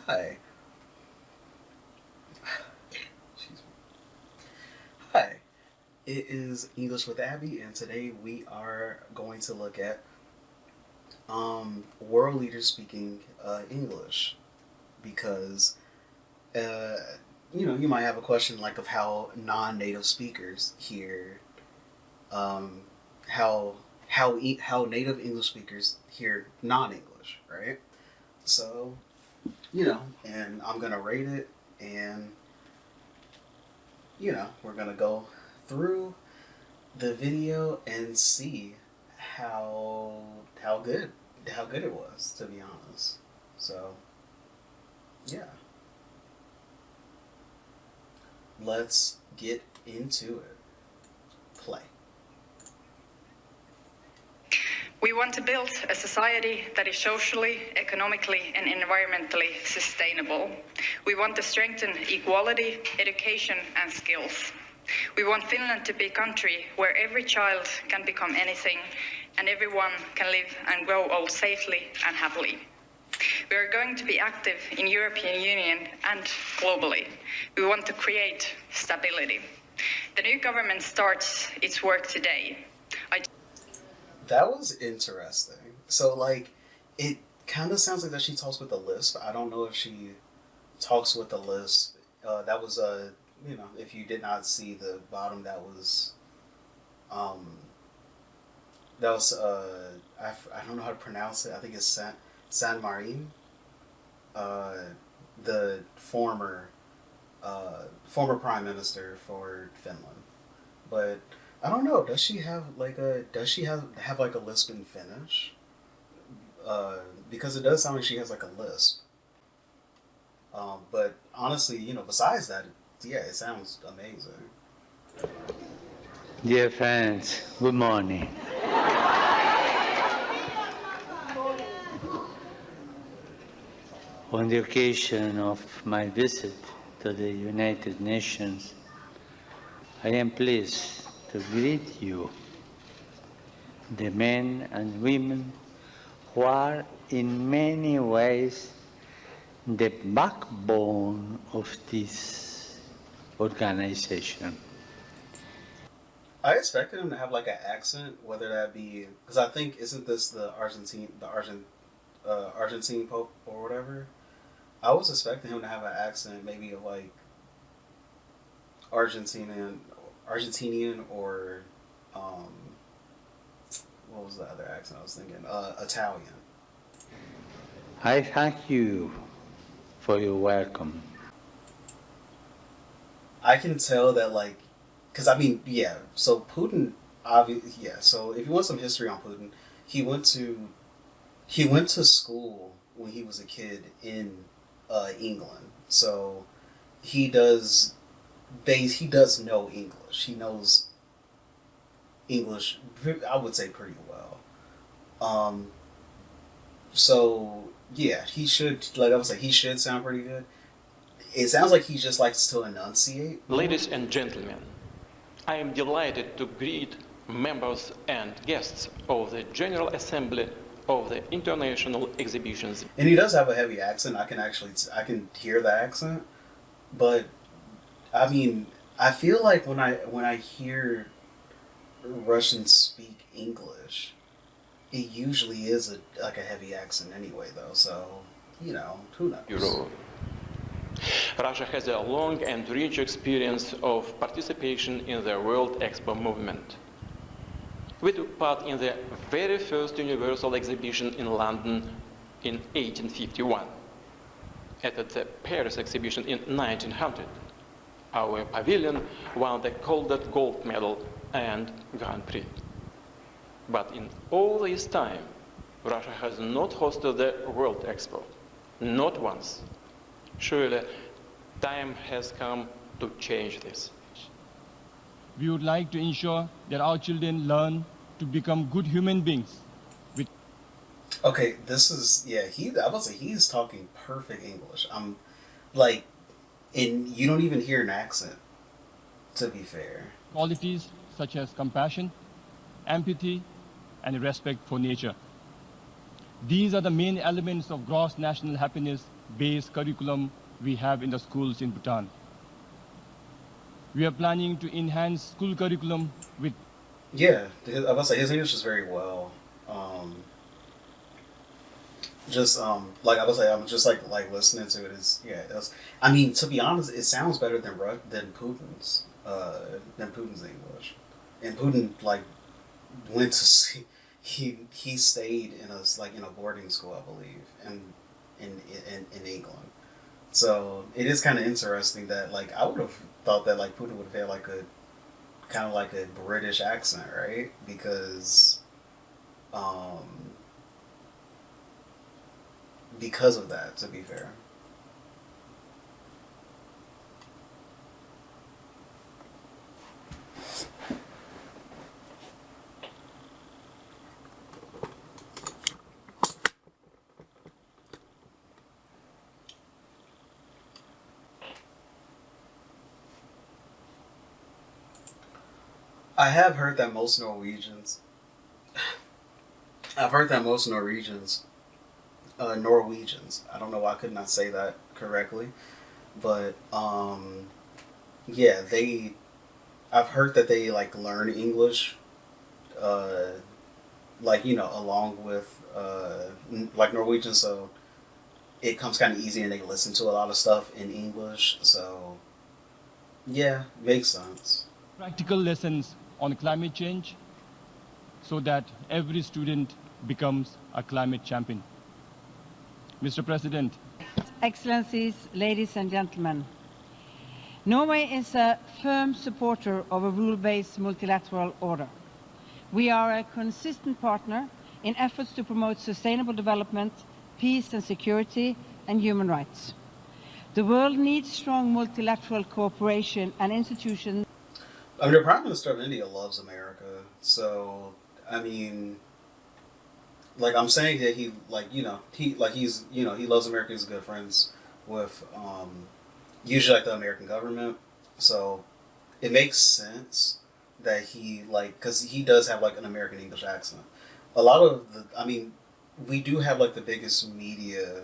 Hi. Excuse me. Hi. It is English with Abby, and today we are going to look at world leaders speaking English because uh, you might have a question like of how non-native speakers hear um, how how native English speakers hear non-English, right? So and I'm gonna rate it, and we're gonna go through the video and see how how good how good it was, to be honest. So yeah, let's get into it. Play. We want to build a society that is socially, economically, and environmentally sustainable. We want to strengthen equality, education, and skills. We want Finland to be a country where every child can become anything and everyone can live and grow old safely and happily. We are going to be active in European Union and globally. We want to create stability. The new government starts its work today. That was interesting. So like, it kind of sounds like that she talks with a lisp. I don't know if she talks with a lisp. That was if you did not see the bottom, um, I don't know how to pronounce it. I think it's San Marin, uh, the former prime minister for Finland. But I don't know. Does she have like a lisp in Finnish? Because it does sound like she has like a lisp. But honestly, besides that, yeah, it sounds amazing. Dear friends, good morning. On the occasion of my visit to the United Nations, I am pleased to greet you, the men and women who are in many ways the backbone of this organization. I expected him to have like an accent, whether that be because I think isn't this the Argentine Pope or whatever. I was expecting him to have an accent, maybe of like Argentinian, Argentinian, or um, what was the other accent I was thinking? Italian. I thank you for your welcome. I can tell that like, because I mean, yeah. So Putin, obviously, yeah. So if you want some history on Putin, he went to he went to school when he was a kid in England. So he does he does know English. He knows English, I would say, pretty well. Um, so yeah, he should, like I was like, he should sound pretty good. It sounds like he just likes to enunciate. Ladies and gentlemen, I am delighted to greet members and guests of the General Assembly of the International Exhibitions. And he does have a heavy accent. I can hear the accent, but I mean, I feel like when I hear Russians speak English, it usually is like a heavy accent anyway, though. So who knows? Euro. Russia has a long and rich experience of participation in the World Expo movement. We took part in the very first Universal Exhibition in London in 1851, and at the Paris Exhibition in 1900. Our pavilion won the Colded Gold Medal and Grand Prix. But in all this time, Russia has not hosted the World Expo, not once. Surely, time has come to change this. We would like to ensure that our children learn to become good human beings. Okay, this is yeah. I would say he's talking perfect English. I'm like, and you don't even hear an accent. To be fair, Qualities such as compassion, empathy, and respect for nature. These are the main elements of gross national happiness based curriculum we have in the schools in Bhutan. We are planning to enhance school curriculum with Yeah, I was say his English is very well. Just like I was say, I'm just like listening to it. Is yeah. I mean, to be honest, it sounds better than Putin's English. And Putin like went to see he stayed in a boarding school, I believe, in England. So it is kind of interesting that like I would have thought that like Putin would have had like a kind of like a British accent, right? Because of that, to be fair. I have heard that most Norwegians. I've heard that most Norwegians. Norwegians. I don't know why I could not say that correctly, but yeah, they. I've heard that they like learn English, uh, like along with like Norwegian, so it comes kind of easy, and they listen to a lot of stuff in English. So yeah, makes sense. practical lessons on climate change so that every student becomes a climate champion. Mr. President, Excellencies, ladies and gentlemen, Norway is a firm supporter of a rule-based multilateral order. We are a consistent partner in efforts to promote sustainable development, peace and security, and human rights. The world needs strong multilateral cooperation and institutions. I mean, the Prime Minister of India loves America, so I mean, like I'm saying that he he loves America. He's good friends with usually like the American government, so it makes sense that he because he does have like an American English accent. A lot of we do have like the biggest media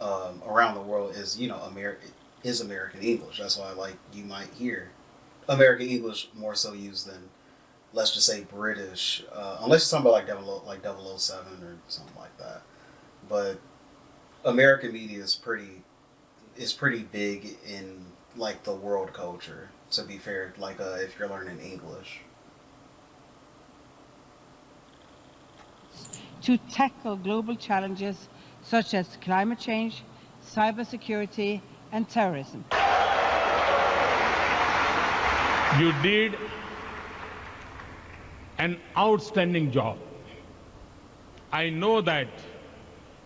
around the world is American English. That's why like you might hear American English more so used than, let's just say, British, unless you're talking about like 007 or something like that. But American media is pretty big in like the world culture. To be fair, like if you're learning English. To tackle global challenges such as climate change, cybersecurity, and terrorism. You did an outstanding job. I know that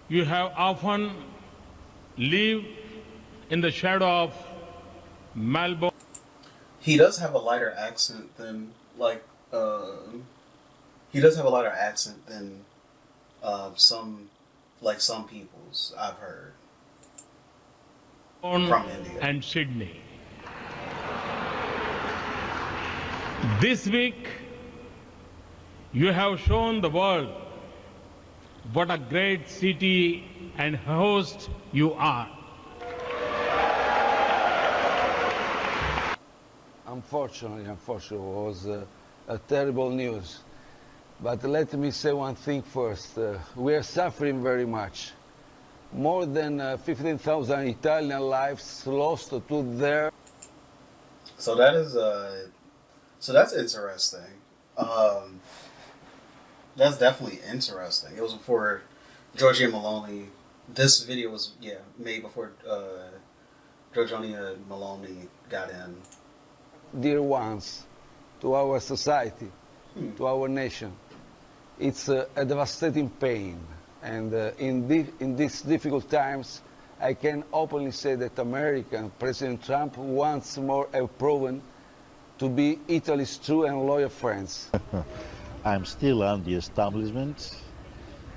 you have often lived in the shadow of Melbourne. He does have a lighter accent than he does have a lighter accent than some people's I've heard from India. And Sydney. This week, you have shown the world what a great city and host you are. Unfortunately, it was a terrible news. But let me say one thing first. We are suffering very much. More than 15,000 Italian lives lost to their... So that is so that's interesting. That's definitely interesting. It was before Giorgia Meloni. This video was made before Giorgia Meloni got in. Dear ones, to our society, to our nation, it's a devastating pain. And in these difficult times, I can openly say that America and President Trump once more have proven to be Italy's true and loyal friends. I'm still on the establishment,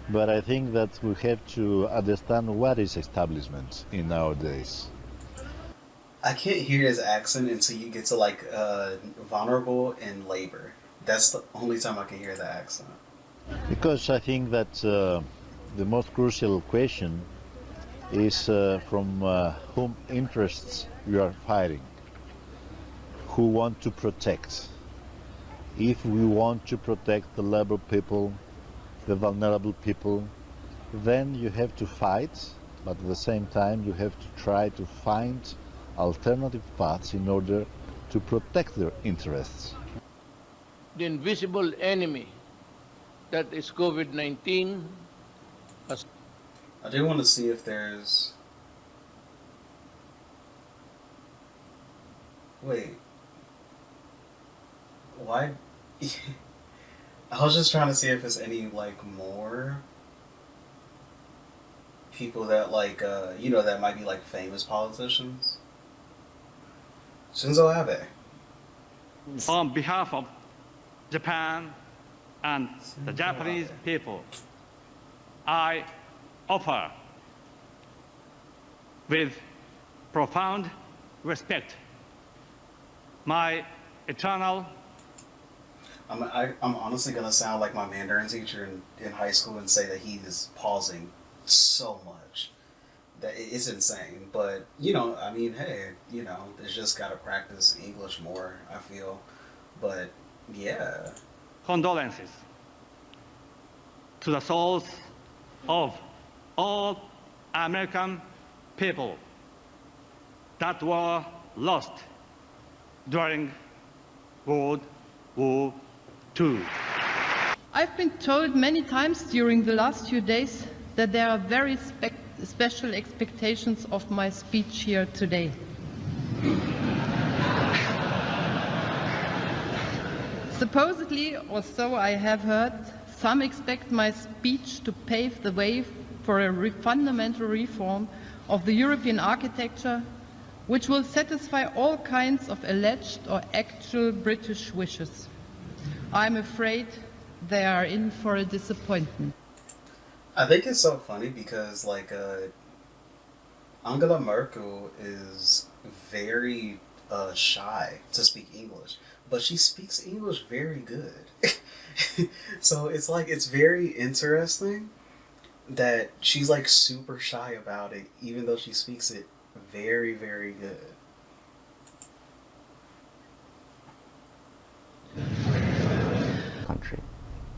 but I think that we have to understand what is establishment in nowadays. I can't hear his accent until you get to like vulnerable and labor. That's the only time I can hear the accent. Because I think that the most crucial question is from whom interests you are fighting, who want to protect. If we want to protect the labor people, the vulnerable people, then you have to fight, but at the same time you have to try to find alternative paths in order to protect their interests. The invisible enemy that is COVID-19 has... I do want to see if there's... Wait. Why? I was just trying to see if there's any, like, more people that, like, you know, that might be, like, famous politicians. Shinzo Abe. On behalf of Japan and the Japanese people, I offer with profound respect my eternal... I'm honestly going to sound like my Mandarin teacher in high school and say that he is pausing so much. That it's insane. But, you know, I mean, hey, you know, it's just got to practice English more, I feel. But, yeah. Condolences to the souls of all American people that were lost during World War II. I've been told many times during the last few days that there are very special expectations of my speech here today. Supposedly, or so I have heard, some expect my speech to pave the way for a fundamental reform of the European architecture, which will satisfy all kinds of alleged or actual British wishes. I'm afraid they are in for a disappointment. I think it's so funny because, like, Angela Merkel is very shy to speak English, but she speaks English very good. So it's like, it's very interesting that she's like super shy about it, even though she speaks it very, very good. Country.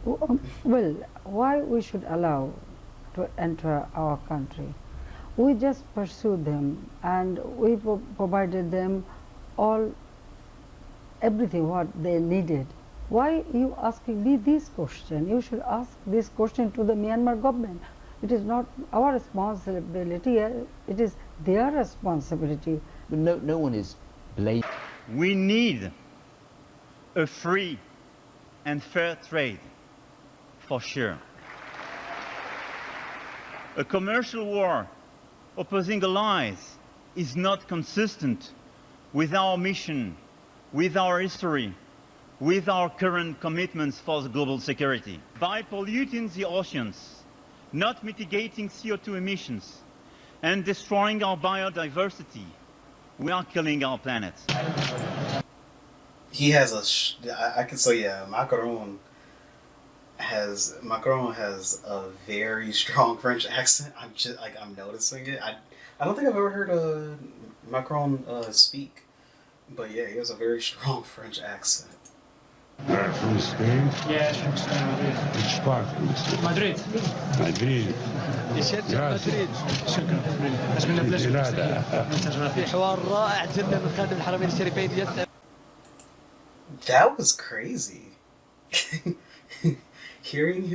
Well, why we should allow to enter our country? We just pursued them and we provided them everything what they needed. Why you asking me this question? You should ask this question to the Myanmar government. It is not our responsibility, it is their responsibility. No one is blamed. We need a free and fair trade, for sure. A commercial war opposing allies is not consistent with our mission, with our history, with our current commitments for the global security. By polluting the oceans, not mitigating CO2 emissions, and destroying our biodiversity, we are killing our planet. He has I can say, yeah, Macron has a very strong French accent. I'm noticing it. I don't think I've ever heard Macron speak, but yeah, he has a very strong French accent. From Spain? Yes, from Spain, Madrid. Which part from Spain? Madrid. Madrid. مدريد. شكرا. It's been a pleasure. Muchas gracias. حوار رائع جدا من خادم الحرمين الشريفين يسأل. That was crazy. hearing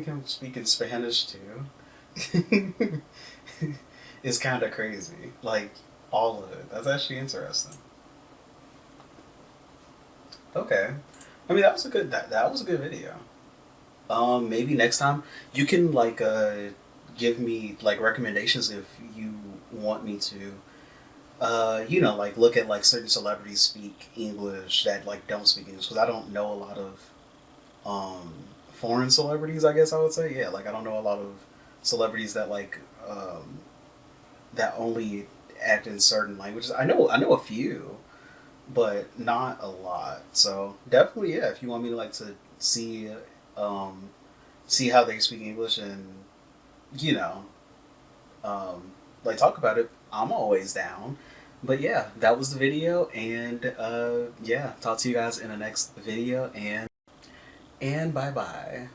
him speak in Spanish too is kind of crazy. Like, all of it. That's actually interesting. Okay. I mean, that was a good video. Maybe next time you can like give me like recommendations if you want me to. You know, like look at like certain celebrities speak English that like don't speak English, because I don't know a lot of foreign celebrities, I guess I would say. Yeah, like I don't know a lot of celebrities that like that only act in certain languages. I know a few, but not a lot. So definitely, yeah, if you want me to like to see how they speak English and, you know, like talk about it, I'm always down. But yeah, that was the video, and yeah, talk to you guys in the next video, and bye bye.